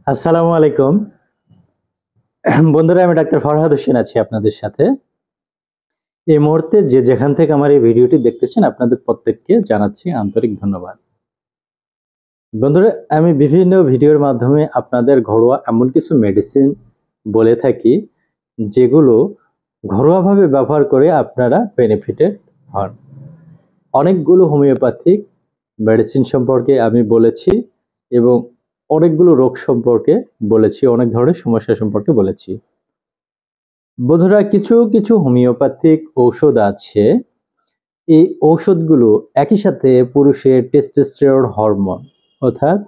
আসসালামু আলাইকুম বন্ধুরা, আমি ডাক্তার ফরহাদ হোসেন আছি আপনাদের সাথে। এই মুহূর্তে যে যেখান থেকে আমার এই ভিডিওটি দেখতেছেন আপনাদের প্রত্যেককে জানাচ্ছি আন্তরিক ধন্যবাদ। বন্ধুরা, আমি বিভিন্ন ভিডিওর মাধ্যমে আপনাদের ঘরোয়া এমন কিছু মেডিসিন বলে থাকি যেগুলো ঘরোয়াভাবে ব্যবহার করে আপনারা বেনিফিটেড হন। অনেকগুলো হোমিওপ্যাথিক মেডিসিন সম্পর্কে আমি বলেছি এবং অনেকগুলো রোগ সম্পর্কে বলেছি, অনেক ধরনের সমস্যা সম্পর্কে বলেছি। বন্ধুরা, কিছু কিছু হোমিওপ্যাথিক ঔষধ আছে, এই ঔষধগুলো একই সাথে পুরুষের টেস্টোস্টেরন হরমোন অর্থাৎ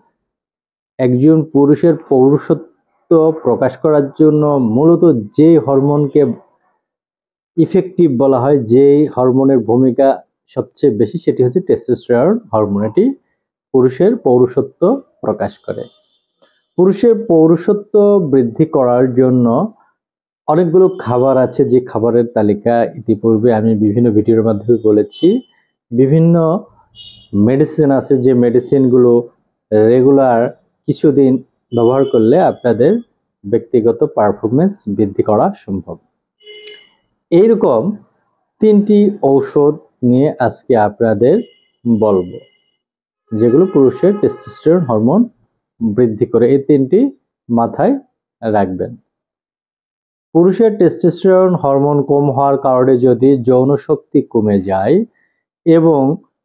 একজন পুরুষের পৌরুষত্ব প্রকাশ করার জন্য মূলত যে হরমোনকে ইফেক্টিভ বলা হয়, যেই হরমোনের ভূমিকা সবচেয়ে বেশি, সেটি হচ্ছে টেস্টোস্টেরন হরমোন। এটি পুরুষের পৌরুষত্ব প্রকাশ করে। পুরুষের পৌরুষত্ব বৃদ্ধি করার জন্য অনেকগুলো খাবার আছে, যে খাবারের তালিকা ইতিপূর্বে আমি বিভিন্ন ভিডিওর মাধ্যমে বলেছি। বিভিন্ন মেডিসিন আছে, যে মেডিসিনগুলো রেগুলার কিছুদিন ব্যবহার করলে আপনাদের ব্যক্তিগত পারফরমেন্স বৃদ্ধি করা সম্ভব। এইরকম 3টি ঔষধ নিয়ে আজকে আপনাদের বলবো, যেগুলো পুরুষের টেস্টোস্টেরন হরমোন বৃদ্ধি করে। এই 3টি মাথায় রাখবেন। পুরুষের টেস্টোস্টেরন হরমোন কম হওয়ার কারণে যদি যৌন শক্তি কমে যায় এবং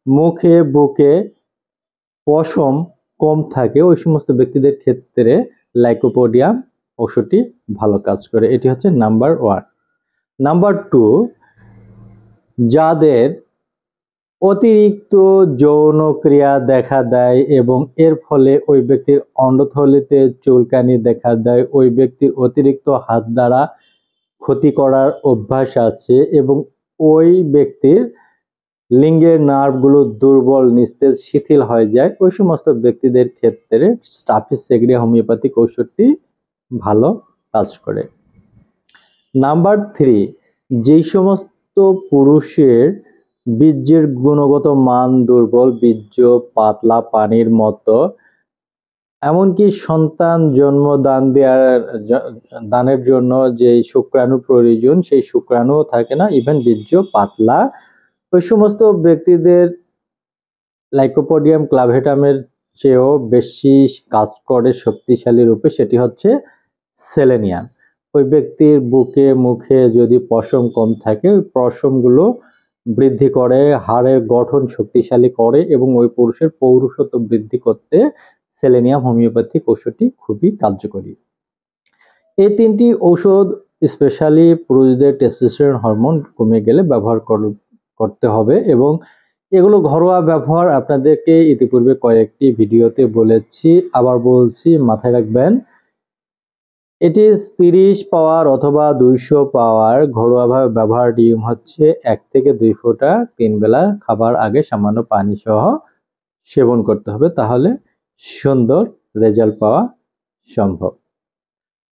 মুখে বুকে পশম কম থাকে, ওই সমস্ত ব্যক্তিদের ক্ষেত্রে লাইকোপোডিয়াম ওষুধটি ভালো কাজ করে। এটি হচ্ছে নাম্বার 1। নাম্বার 2, যাদের অতিরিক্ত যৌন ক্রিয়া দেখা দেয় এবং এর ফলে ওই ব্যক্তির অন্ডথলিতে চুলকানি দেখা দেয়, ওই ব্যক্তির অতিরিক্ত হাত দ্বারা ক্ষতি করার অভ্যাস আছে এবং ওই ব্যক্তির লিঙ্গের নার্ভগুলো দুর্বল, নিস্তেজ, শিথিল হয়ে যায়, ওই সমস্ত ব্যক্তিদের ক্ষেত্রে স্টাফিস সেগ্রিয়া হোমিওপ্যাথিক ঔষধটি ভালো কাজ করে। নাম্বার 3, যেই সমস্ত পুরুষের বীর্যের গুণগত মান দুর্বল, বীর্য পাতলা পানির মতো, এমনকি সন্তান জন্ম দানের জন্য যে শুক্রাণু প্রয়োজন, সেই শুক্রাণুও থাকে না, ইভেন বীর্য পাতলা, ওই সমস্ত ব্যক্তিদের লাইকোপোডিয়াম ক্লাভেটামের চেয়েও বেশি কাজ করে শক্তিশালী রূপে, সেটি হচ্ছে সেলেনিয়াম। ওই ব্যক্তির বুকে মুখে যদি পশম কম থাকে, ওই পশমগুলো বৃদ্ধি করে, হাড়ের গঠন শক্তিশালী করে এবং ওই পুরুষের পৌরুষত্ব বৃদ্ধি করতে সেলেনিয়াম হোমিওপ্যাথিক ওষুধটি খুবই কার্যকরী। এই 3টি ঔষধ স্পেশালি পুরুষদের টেস্টোস্টেরন হরমোন কমে গেলে ব্যবহার করতে হবে এবং এগুলো ঘরোয়া ব্যবহার আপনাদেরকে ইতিপূর্বে কয়েকটি ভিডিওতে বলেছি, আবার বলছি, মাথায় রাখবেন। এটি 30 পাওয়ার অথবা 200 পাওয়ার ঘরোয়াভাবে ব্যবহার নিয়ম হচ্ছে 1 থেকে 2 ফোঁটা 3 বেলা খাবার আগে সামান্য পানি সহ সেবন করতে হবে, তাহলে সুন্দর রেজাল্ট পাওয়া সম্ভব।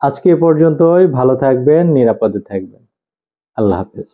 আজকে এ পর্যন্তই। ভালো থাকবেন, নিরাপদে থাকবেন। আল্লাহ হাফেজ।